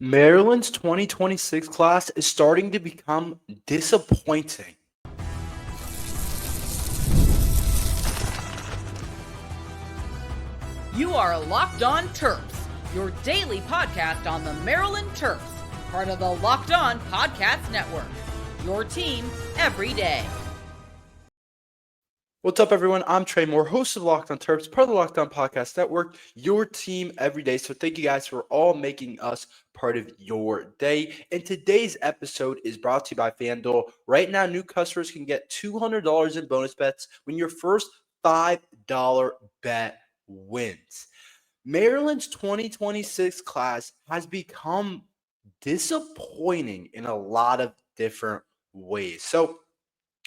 Maryland's 2026 class is starting to become disappointing. You are Locked On Terps, your daily podcast on the Maryland Terps, part of the Locked On Podcast Network. Your team every day. What's up, everyone? I'm Tre Moore, host of Locked On Terps, part of the Locked On Podcast Network, your team every day. So thank you guys for all making us part of your day. And today's episode is brought to you by FanDuel. Right now, new customers can get $200 in bonus bets when your first $5 bet wins. Maryland's 2026 class has become disappointing in a lot of different ways. So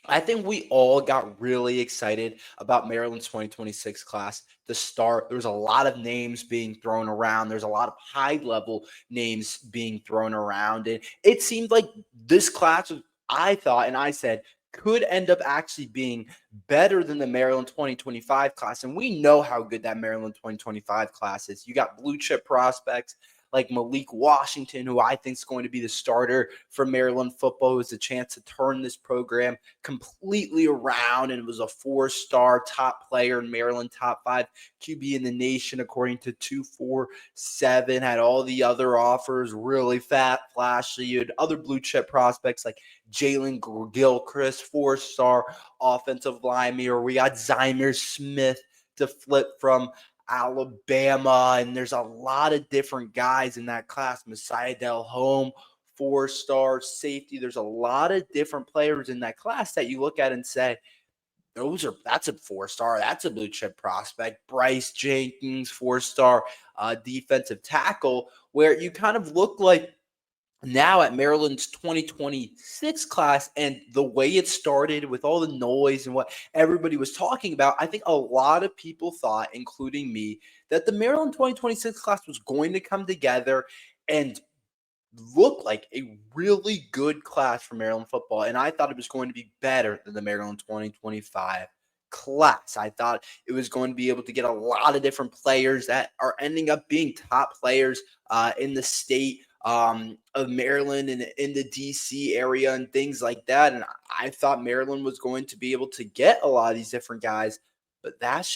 I think we all got really excited about Maryland's 2026 class to start. There was a lot of names being thrown around. There's a lot of high-level names being thrown around. And it seemed like this class, I thought, and I said, could end up actually being better than the Maryland 2025 class. And we know how good that Maryland 2025 class is. You got blue chip prospects like Malik Washington, who I think is going to be the starter for Maryland football, who has a chance to turn this program completely around, and was a four-star top player in Maryland, top 5 QB in the nation, according to 247, had all the other offers, really fat, flashy. You had other blue chip prospects like Jalen Gilchrist, four-star offensive lineman, or we got Zymer Smith to flip from Alabama, and there's a lot of different guys in that class. Messiah Del Home, four-star safety. There's a lot of different players in that class that you look at and say, that's a four-star. That's a blue chip prospect. Bryce Jenkins, four-star defensive tackle, where you kind of look like now at Maryland's 2026 class and the way it started with all the noise and what everybody was talking about, I think a lot of people thought, including me, that the Maryland 2026 class was going to come together and look like a really good class for Maryland football. And I thought it was going to be better than the Maryland 2025 class. I thought it was going to be able to get a lot of different players that are ending up being top players in the state of Maryland and in the DC area and things like that. And I thought Maryland was going to be able to get a lot of these different guys, but that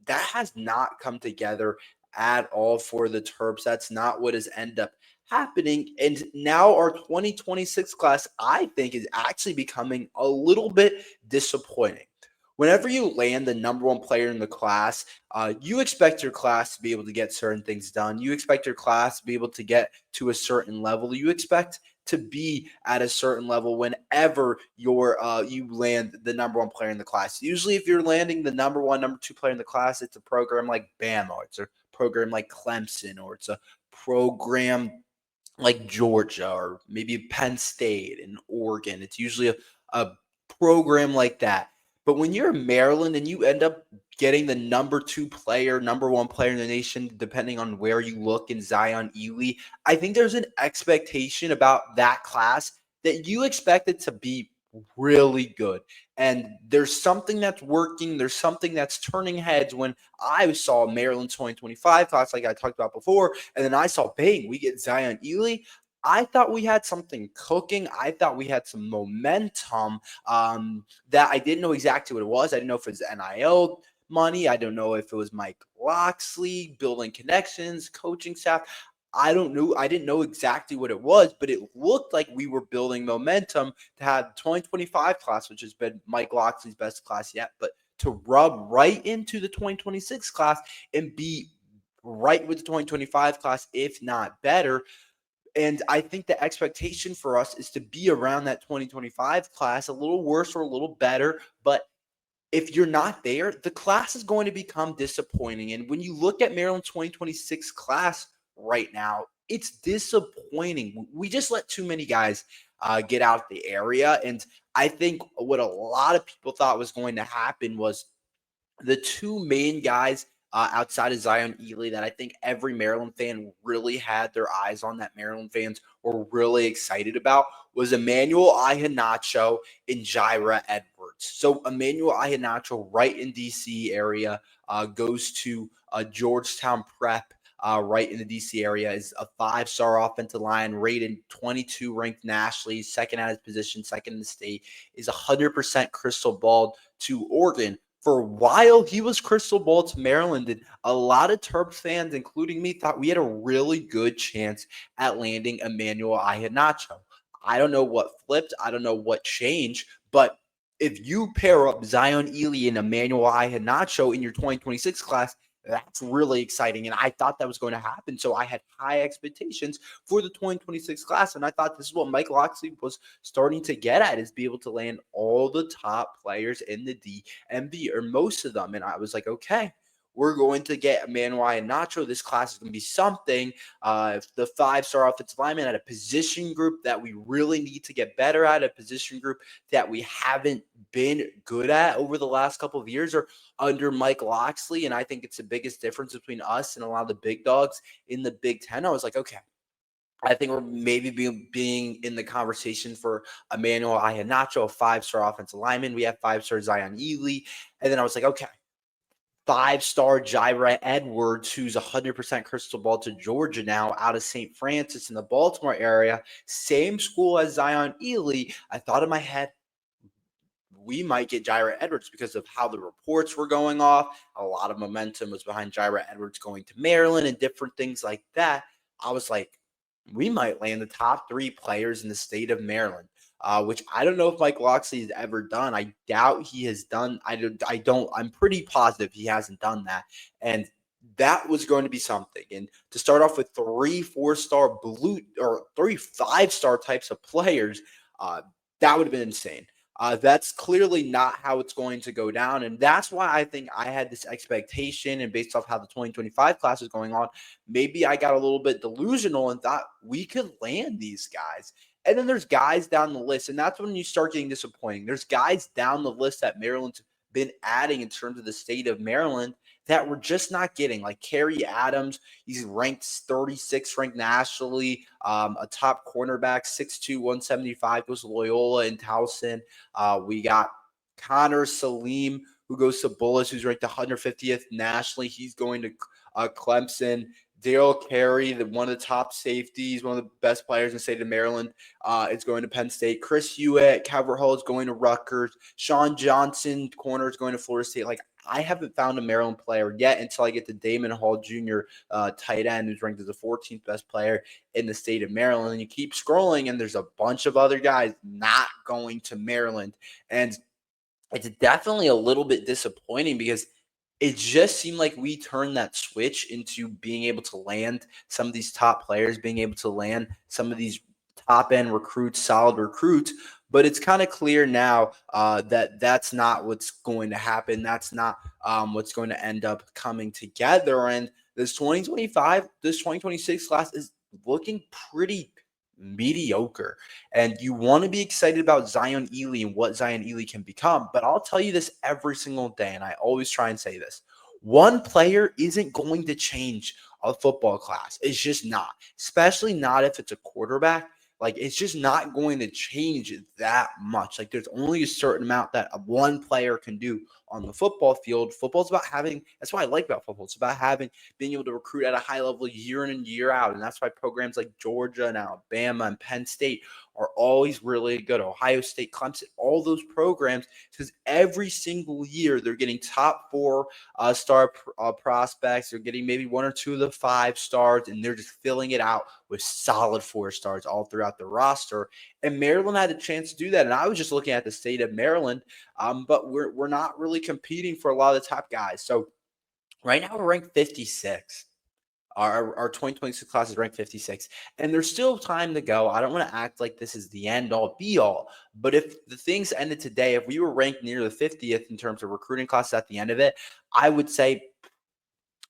has not come together at all for the Terps. That's not what has ended up happening. And now our 2026 class, I think, is actually becoming a little bit disappointing. Whenever you land the number one player in the class, you expect your class to be able to get certain things done. You expect your class to be able to get to a certain level. You expect to be at a certain level whenever you land the number one player in the class. Usually, if you're landing the number one, number two player in the class, it's a program like Bama, or it's a program like Clemson, or it's a program like Georgia, or maybe Penn State and Oregon. It's usually a program like that. But when you're in Maryland and you end up getting the number one player in the nation, depending on where you look, in Zion Ely, I think there's an expectation about that class that you expect it to be really good. And there's something that's working. There's something that's turning heads. When I saw Maryland 2025 class, like I talked about before, and then I saw, bang, we get Zion Ely. I thought we had something cooking. I thought we had some momentum that I didn't know exactly what it was. I didn't know if it was NIL money. I don't know if it was Mike Locksley building connections, coaching staff. I don't know. I didn't know exactly what it was, but it looked like we were building momentum to have the 2025 class, which has been Mike Locksley's best class yet, but to rub right into the 2026 class and be right with the 2025 class, if not better. And I think the expectation for us is to be around that 2025 class, a little worse or a little better. But if you're not there, the class is going to become disappointing. And when you look at Maryland's 2026 class right now, it's disappointing. We just let too many guys get out of the area. And I think what a lot of people thought was going to happen was the two main guys outside of Zion Ely that I think every Maryland fan really had their eyes on, that Maryland fans were really excited about, was Emmanuel Iheanacho and Jira Edwards. So Emmanuel Iheanacho, right in D.C. area, goes to Georgetown Prep. right in the DC area, is a 5-star offensive line, rated 22 ranked nationally, second at his position, second in the state, is 100% crystal balled to Oregon. For a while, he was crystal ball to Maryland, and a lot of Terps fans, including me, thought we had a really good chance at landing Emmanuel Iheanacho. I don't know what flipped. I don't know what changed, but if you pair up Zion Ely and Emmanuel Iheanacho in your 2026 class, that's really exciting. And I thought that was going to happen. So I had high expectations for the 2026 class. And I thought this is what Mike Locksley was starting to get at, is be able to land all the top players in the DMV, or most of them. And I was like, okay, we're going to get Emmanuel Iheanacho. This class is going to be something. The 5-star offensive lineman at a position group that we really need to get better at, a position group that we haven't been good at over the last couple of years or under Mike Locksley. And I think it's the biggest difference between us and a lot of the big dogs in the Big Ten. I was like, okay, I think we're maybe being in the conversation for Emmanuel Iheanacho, a 5-star offensive lineman. We have 5-star Zion Ely. And then I was like, okay, 5-star Jaira Edwards, who's 100% crystal ball to Georgia now, out of St. Francis in the Baltimore area, same school as Zion Ely. I thought in my head, we might get Jaira Edwards because of how the reports were going off. A lot of momentum was behind Jaira Edwards going to Maryland and different things like that. I was like, we might land the top 3 players in the state of Maryland. Which I don't know if Mike Locksley has ever done. I doubt he has done. I'm pretty positive he hasn't done that. And that was going to be something. And to start off with 3 4-star or 3 5-star types of players, that would have been insane. That's clearly not how it's going to go down. And that's why I think I had this expectation, and based off how the 2025 class is going on, maybe I got a little bit delusional and thought we could land these guys. And then there's guys down the list, and that's when you start getting disappointing. There's guys down the list that Maryland's been adding in terms of the state of Maryland that we're just not getting. Like Kerry Adams, he's ranked 36th ranked nationally, a top cornerback, 6'2", 175, goes to Loyola in Towson. We got Connor Salim, who goes to Bullis, who's ranked 150th nationally. He's going to Clemson. Dale Carey, one of the top safeties, one of the best players in the state of Maryland, is going to Penn State. Chris Hewitt, Calvert Hall is going to Rutgers. Sean Johnson, corner, is going to Florida State. Like, I haven't found a Maryland player yet until I get to Damon Hall Jr., tight end, who's ranked as the 14th best player in the state of Maryland. And you keep scrolling, and there's a bunch of other guys not going to Maryland. And it's definitely a little bit disappointing because it just seemed like we turned that switch into being able to land some of these top players, being able to land some of these top-end recruits, solid recruits. But it's kind of clear now that that's not what's going to happen. That's not what's going to end up coming together. And this 2026 class is looking pretty mediocre. And you want to be excited about Zion Ely and what Zion Ely can become. But I'll tell you this every single day, and I always try and say this. One player isn't going to change a football class. It's just not, especially not if it's a quarterback. Like, it's just not going to change that much. Like, there's only a certain amount that one player can do on the football field. Football's about that's what I like about football. It's about being able to recruit at a high level year in and year out. And that's why programs like Georgia and Alabama and Penn State are always really good. Ohio State, Clemson, all those programs, because every single year they're getting top 4-star prospects. They're getting maybe 1 or 2 of the 5 stars, and they're just filling it out with solid 4 stars all throughout the roster. And Maryland had a chance to do that. And I was just looking at the state of Maryland, but we're not really competing for a lot of the top guys. So right now we're ranked 56. Our 2026 class is ranked 56, and there's still time to go. I don't want to act like this is the end-all, be-all, but if the things ended today, if we were ranked near the 50th in terms of recruiting classes at the end of it, I would say,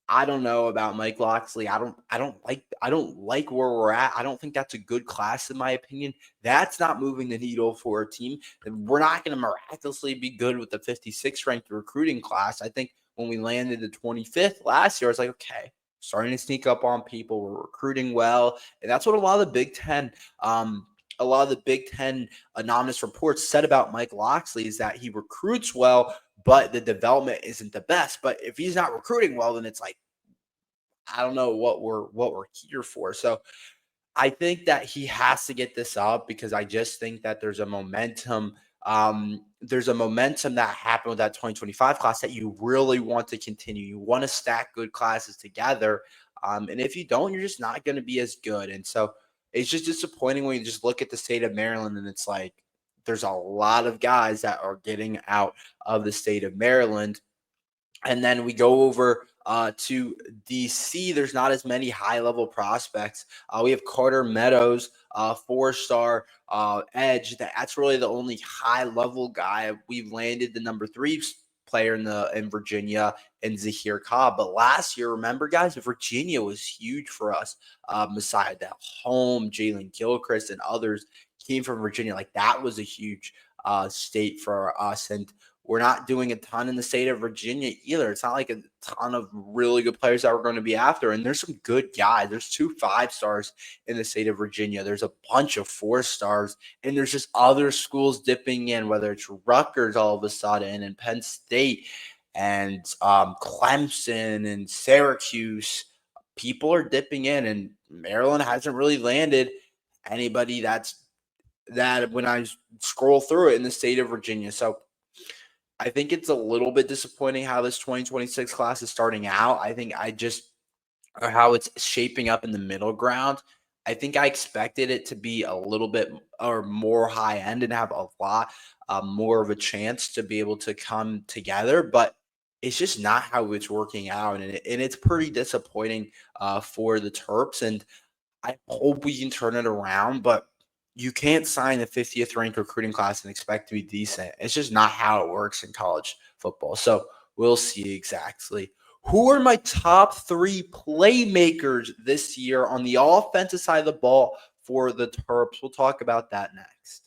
I don't know about Mike Locksley. I don't like where we're at. I don't think that's a good class, in my opinion. That's not moving the needle for a team. We're not going to miraculously be good with the 56th ranked recruiting class. I think when we landed the 25th last year, I was like, okay, starting to sneak up on people. We're recruiting well. And that's what a lot of the Big Ten anonymous reports said about Mike Locksley, is that he recruits well, but the development isn't the best. But if he's not recruiting well, then it's like, I don't know what we're here for. So I think that he has to get this up because I just think that there's a momentum. There's a momentum that happened with that 2025 class that you really want to continue. You want to stack good classes together. And if you don't, you're just not going to be as good. And so it's just disappointing when you just look at the state of Maryland and it's like there's a lot of guys that are getting out of the state of Maryland. And then we go over to DC. There's not as many high level prospects. We have Carter Meadows, 4-star edge. That's really the only high level guy. We've landed the number 3 player in Virginia and Zahir Cobb. But last year, remember, guys, Virginia was huge for us. Messiah Del Home, Jalen Gilchrist, and others came from Virginia. Like that was a huge state for us. And we're not doing a ton in the state of Virginia either. It's not like a ton of really good players that we're going to be after. And there's some good guys. There's 2 5-stars in the state of Virginia. There's a bunch of 4-stars. And there's just other schools dipping in, whether it's Rutgers all of a sudden and Penn State and Clemson and Syracuse. People are dipping in. And Maryland hasn't really landed anybody that when I scroll through it in the state of Virginia. So I think it's a little bit disappointing how this 2026 class is starting out. I think or how it's shaping up in the middle ground. I think I expected it to be a little bit or more high end and have a lot more of a chance to be able to come together, but it's just not how it's working out. And it's pretty disappointing for the Terps. And I hope we can turn it around, but you can't sign the 50th ranked recruiting class and expect to be decent. It's just not how it works in college football. So we'll see exactly. Who are my top 3 playmakers this year on the offensive side of the ball for the Terps? We'll talk about that next.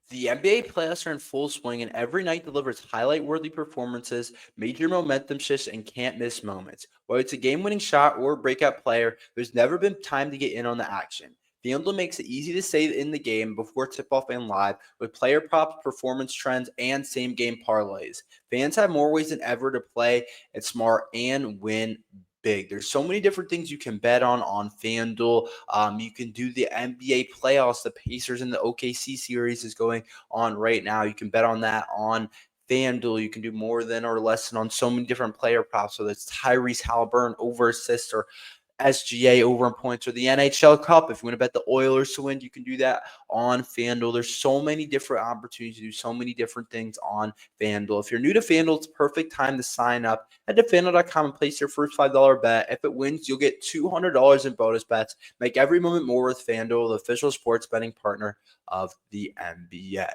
The NBA playoffs are in full swing, and every night delivers highlight-worthy performances, major momentum shifts, and can't-miss moments. Whether it's a game-winning shot or a breakout player, there's never been time to get in on the action. FanDuel makes it easy to stay in the game before tip-off and live with player props, performance trends, and same-game parlays. Fans have more ways than ever to play it smart and win big. There's so many different things you can bet on FanDuel. You can do the NBA playoffs. The Pacers and the OKC series is going on right now. You can bet on that on FanDuel. You can do more than or less than on so many different player props. So that's Tyrese Halliburton over assists or SGA over in points or the NHL Cup. If you want to bet the Oilers to win, you can do that on FanDuel. There's so many different opportunities to do so many different things on FanDuel. If you're new to FanDuel, it's a perfect time to sign up. Head to FanDuel.com and place your first $5 bet. If it wins, you'll get $200 in bonus bets. Make every moment more with FanDuel, the official sports betting partner of the NBA.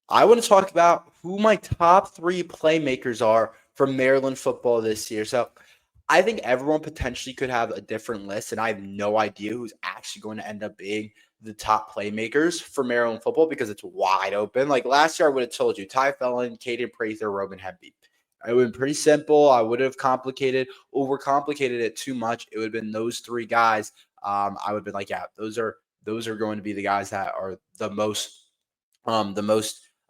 I want to talk about who my top 3 playmakers are for Maryland football this year. So I think everyone potentially could have a different list, and I have no idea who's actually going to end up being the top playmakers for Maryland football because it's wide open. Like last year, I would have told you Ty Felon, Caden Prather, Roman Hemby. It would have been pretty simple. I would have overcomplicated it too much. It would have been those 3 guys. I would have been like, yeah, those are going to be the guys that are the most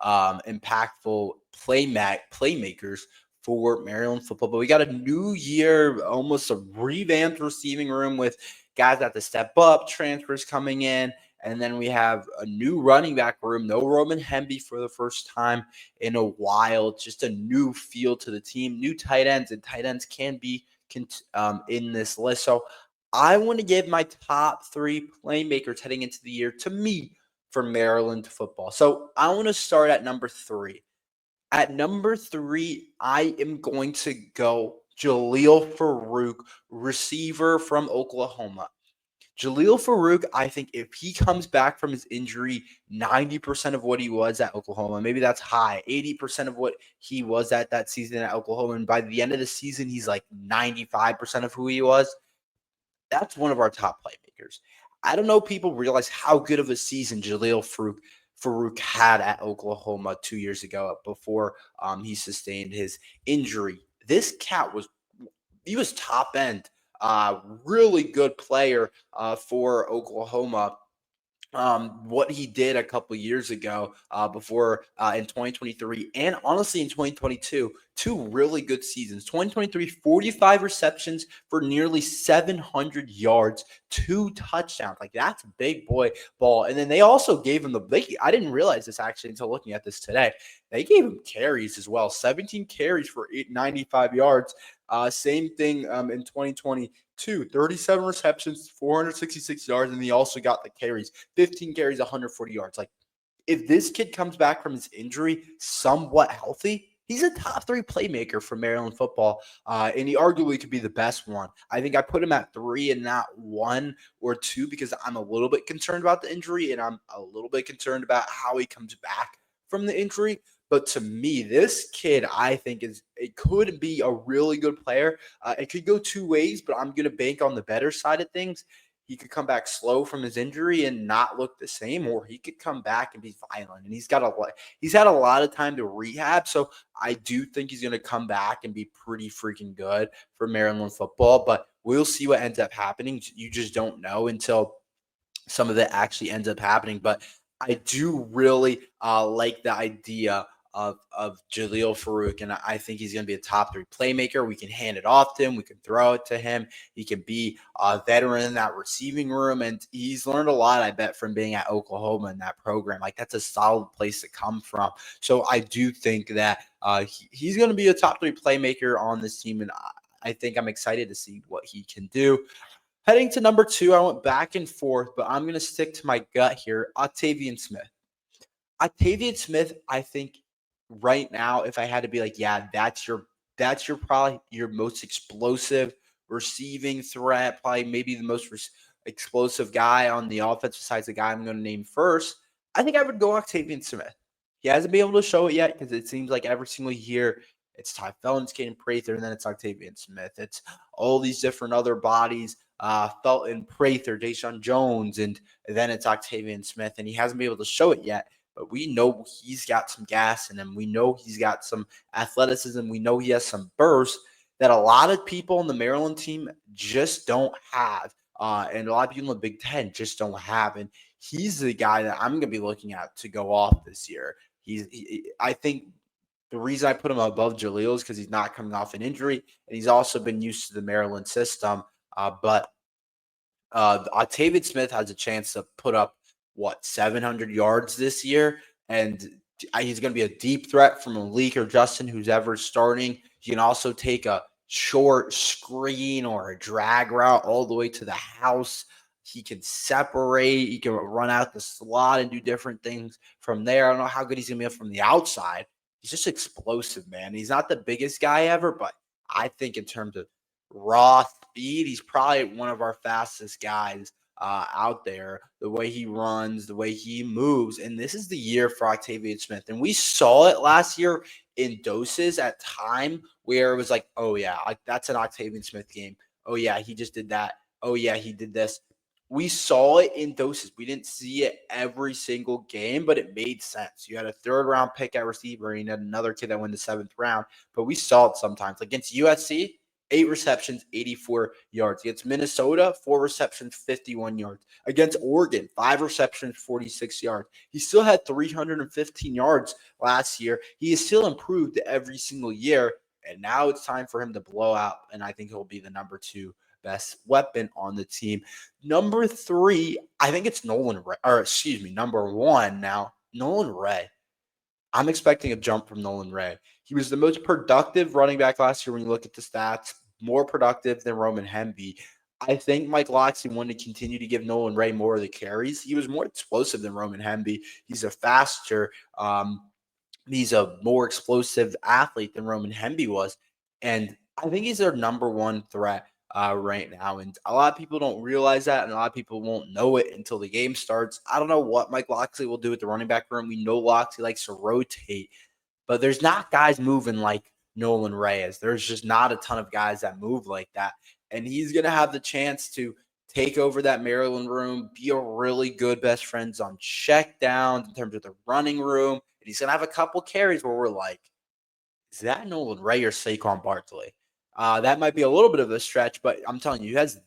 impactful playmakers for Maryland football. But we got a new year, almost a revamped receiving room with guys that have to step up, transfers coming in, and then we have a new running back room. No Roman Hemby for the first time in a while. Just a new feel to the team, new tight ends, and tight ends can be in this list. So I want to give my top 3 playmakers heading into the year to me for Maryland football. So I want to start at number 3. At number 3, I am going to go Jaleel Farouk, receiver from Oklahoma. Jaleel Farouk, I think if he comes back from his injury, 90% of what he was at Oklahoma, maybe that's high, 80% of what he was at that season at Oklahoma, and by the end of the season, he's like 95% of who he was. That's one of our top playmakers. I don't know if people realize how good of a season Jaleel Farouk had at Oklahoma 2 years ago before he sustained his injury. This cat was top end, really good player for Oklahoma. what he did a couple years ago before in 2023 and honestly in 2022, two really good seasons. 2023, 45 receptions for nearly 700 yards, 2 touchdowns. Like that's big boy ball. And then they also gave him I didn't realize this actually until looking at this today. They gave him carries as well, 17 carries for 95 yards. Same thing in 2022, 37 receptions, 466 yards, and he also got the carries, 15 carries, 140 yards. Like, if this kid comes back from his injury somewhat healthy, he's a top 3 playmaker for Maryland football, and he arguably could be the best one. I think I put him at 3 and not 1 or 2 because I'm a little bit concerned about the injury, and I'm a little bit concerned about how he comes back from the injury. But to me, this kid, I think, it could be a really good player. It could go 2 ways, but I'm going to bank on the better side of things. He could come back slow from his injury and not look the same, or he could come back and be violent. And he's had a lot of time to rehab, so I do think he's going to come back and be pretty freaking good for Maryland football. But we'll see what ends up happening. You just don't know until some of it actually ends up happening. But I do really like the idea of Jaleel Farouk, and I think he's going to be a top 3 playmaker. We can hand it off to him. We can throw it to him. He can be a veteran in that receiving room, and he's learned a lot, I bet, from being at Oklahoma in that program. Like, that's a solid place to come from. So I do think that he's going to be a top 3 playmaker on this team, and I think I'm excited to see what he can do. Heading to number 2, I went back and forth, but I'm going to stick to my gut here. Octavian Smith. Octavian Smith, I think, right now, if I had to be like, yeah, that's your probably your most explosive receiving threat, probably maybe the most explosive guy on the offense besides the guy I'm going to name first, I think I would go Octavian Smith. He hasn't been able to show it yet because it seems like every single year it's Ty Felton's, Caden Prather, and then it's Octavian Smith. It's all these different other bodies, Felton, Prather, Deshaun Jones, and then it's Octavian Smith, and he hasn't been able to show it yet. But we know he's got some gas in him. We know he's got some athleticism. We know he has some burst that a lot of people on the Maryland team just don't have. And a lot of people in the Big Ten just don't have. And he's the guy that I'm going to be looking at to go off this year. I think the reason I put him above Jaleel is because he's not coming off an injury, and he's also been used to the Maryland system. But Octavian Smith has a chance to put up 700 yards this year, and he's going to be a deep threat from Malik or Justin, who's ever starting. You can also take a short screen or a drag route all the way to the house. He can separate. He can run out the slot and do different things from there. I don't know how good he's going to be from the outside. He's just explosive, man. He's not the biggest guy ever, but I think in terms of raw speed, he's probably one of our fastest guys out there. The way he runs, the way he moves, and this is the year for Octavian Smith. And we saw it last year in doses at time where it was like, oh yeah, like that's an Octavian Smith game. Oh yeah, he just did that. Oh yeah, he did this. We saw it in doses. We didn't see it every single game, but it made sense. You had a 3rd round pick at receiver, and you had another kid that went the 7th round, but we saw it sometimes. Against USC, 8 receptions, 84 yards. Against Minnesota, 4 receptions, 51 yards. Against Oregon, 5 receptions, 46 yards. He still had 315 yards last year. He has still improved every single year, and now it's time for him to blow out, and I think he'll be the number 2 best weapon on the team. Number 3, I think it's Nolan Ray, number 1 now, Nolan Ray. I'm expecting a jump from Nolan Ray. He was the most productive running back last year when you look at the stats, more productive than Roman Hemby. I think Mike Lockley wanted to continue to give Nolan Ray more of the carries. He was more explosive than Roman Hemby. He's a faster, he's a more explosive athlete than Roman Hemby was. And I think he's their number 1 threat right now. And a lot of people don't realize that, and a lot of people won't know it until the game starts. I don't know what Mike Lockley will do with the running back room. We know Lockley likes to rotate, but there's not guys moving like Nolan Reyes. There's just not a ton of guys that move like that. And he's going to have the chance to take over that Maryland room, be a really good best friends on check downs in terms of the running room. And he's going to have a couple carries where we're like, is that Nolan Ray or Saquon Barkley? That might be a little bit of a stretch, but I'm telling you, he has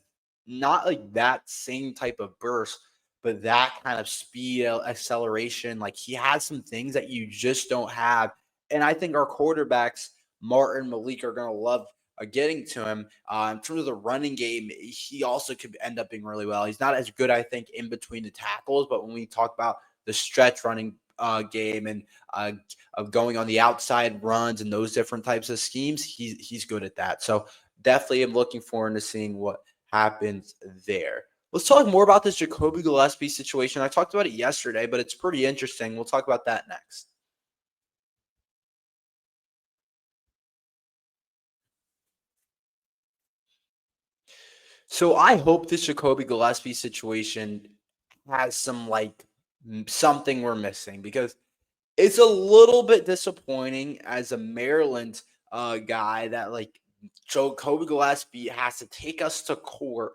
not like that same type of burst, but that kind of speed, acceleration, like he has some things that you just don't have. And I think our quarterbacks, Martin, Malik, are going to love getting to him. In terms of the running game, he also could end up being really well. He's not as good, I think, in between the tackles, but when we talk about the stretch running game and of going on the outside runs and those different types of schemes, he's good at that. So definitely am looking forward to seeing what happens there. Let's talk more about this Jacoby Gillespie situation. I talked about it yesterday, but it's pretty interesting. We'll talk about that next. So I hope this Jacoby Gillespie situation has some something we're missing, because it's a little bit disappointing as a Maryland guy that Jacoby Gillespie has to take us to court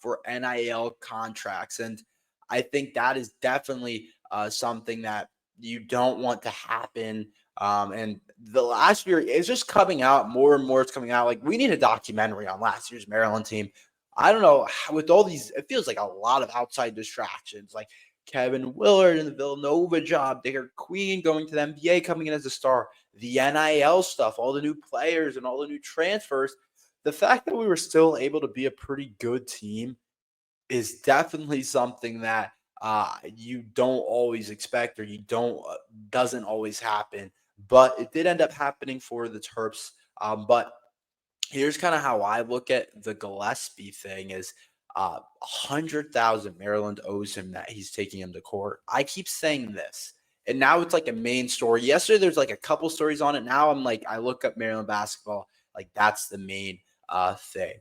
for NIL contracts. And I think that is definitely something that you don't want to happen. And the last year is just coming out more and more. It's coming out. Like, we need a documentary on last year's Maryland team. I don't know, with all these, it feels like a lot of outside distractions, like Kevin Willard in the Villanova job, Derek Queen going to the NBA, coming in as a star, the NIL stuff, all the new players and all the new transfers. The fact that we were still able to be a pretty good team is definitely something that you don't always expect, or you don't doesn't always happen. But it did end up happening for the Terps. But here's kind of how I look at the Gillespie thing is 100,000 Maryland owes him that he's taking him to court. I keep saying this, and now it's like a main story. Yesterday, there's like a couple stories on it. Now I'm like, I look up Maryland basketball, like that's the main thing.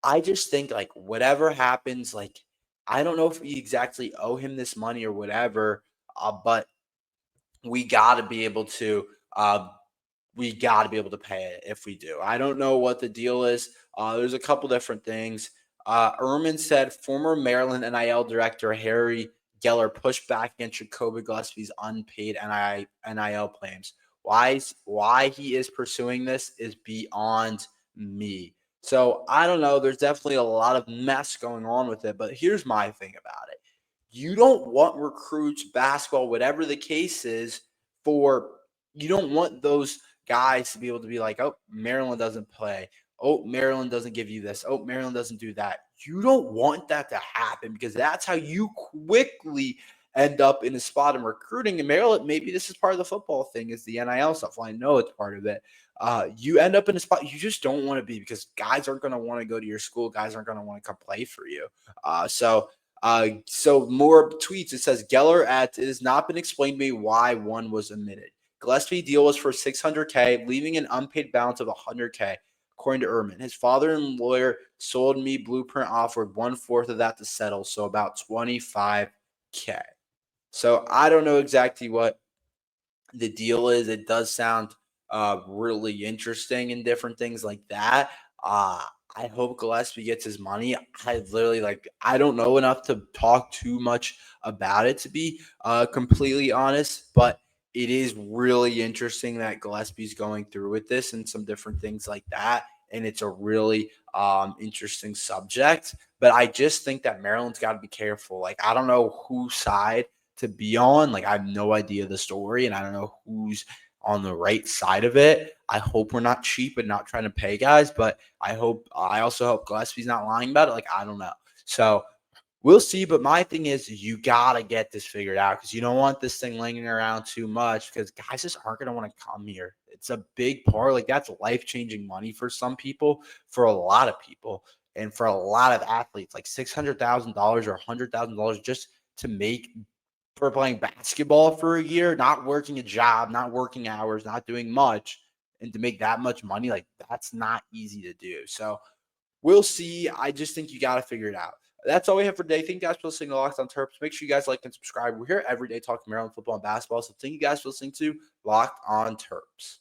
I just think like whatever happens, like I don't know if we exactly owe him this money or whatever, but we got to be able to pay it if we do. I don't know what the deal is. There's a couple different things. Ehrman said former Maryland NIL director Harry Geller pushed back against Jacoby Gillespie's unpaid NIL claims. Why he is pursuing this is beyond me. So I don't know. There's definitely a lot of mess going on with it. But here's my thing about it. You don't want recruits, basketball, whatever the case is, you don't want those guys to be able to be like, oh, Maryland doesn't play. Oh, Maryland doesn't give you this. Oh, Maryland doesn't do that. You don't want that to happen, because that's how you quickly end up in a spot in recruiting. In Maryland, maybe this is part of the football thing, is the NIL stuff. Well, I know it's part of it. You end up in a spot you just don't want to be, because guys aren't going to want to go to your school. Guys aren't going to want to come play for you. So more tweets. It says, Geller adds, it has not been explained to me why one was omitted. Gillespie deal was for $600K, leaving an unpaid balance of $100K, according to Ehrman. His father and lawyer sold me Blueprint offered 1/4 of that to settle, so about $25K. So I don't know exactly what the deal is. It does sound really interesting and different things like that. I hope Gillespie gets his money. I don't know enough to talk too much about it, to be completely honest, but it is really interesting that Gillespie's going through with this and some different things like that. And it's a really interesting subject. But I just think that Maryland's got to be careful. Like, I don't know whose side to be on. Like, I have no idea the story, and I don't know who's on the right side of it. I hope we're not cheap and not trying to pay guys, but I also hope Gillespie's not lying about it. Like, I don't know. So we'll see. But my thing is, you got to get this figured out, because you don't want this thing lingering around too much, because guys just aren't going to want to come here. It's a big part. Like, that's life-changing money for some people, for a lot of people, and for a lot of athletes, like $600,000 or $100,000 just to make for playing basketball for a year, not working a job, not working hours, not doing much, and to make that much money, like, that's not easy to do. So we'll see. I just think you got to figure it out. That's all we have for today. Thank you guys for listening to Locked on Terps. Make sure you guys like and subscribe. We're here every day talking Maryland football and basketball. So thank you guys for listening to Locked on Terps.